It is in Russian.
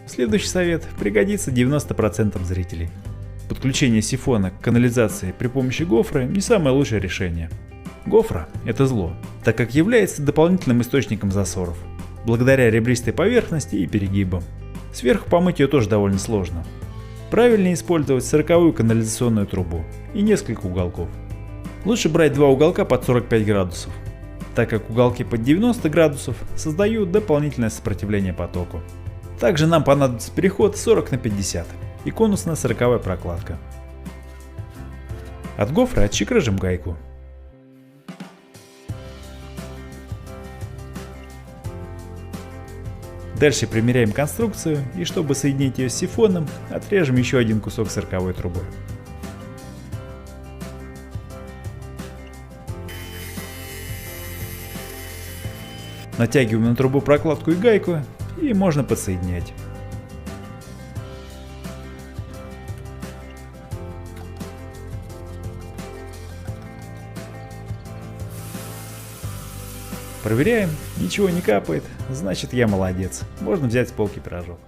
Следующий совет пригодится 90% зрителей. Подключение сифона к канализации при помощи гофры не самое лучшее решение. Гофра – это зло, так как является дополнительным источником засоров, благодаря ребристой поверхности и перегибам. Сверху помыть ее тоже довольно сложно. Правильнее использовать 40-ю канализационную трубу и несколько уголков. Лучше брать два уголка под 45 градусов, так как уголки под 90 градусов создают дополнительное сопротивление потоку. Также нам понадобится переход 40 на 50 и конусная 40-я прокладка. От гофры отщекрыжим гайку. Дальше примеряем конструкцию и чтобы соединить ее с сифоном, отрежем еще один кусок 40-й трубы. Натягиваем на трубу прокладку и гайку, и можно подсоединять. Проверяем, ничего не капает, значит я молодец, можно взять с полки пирожок.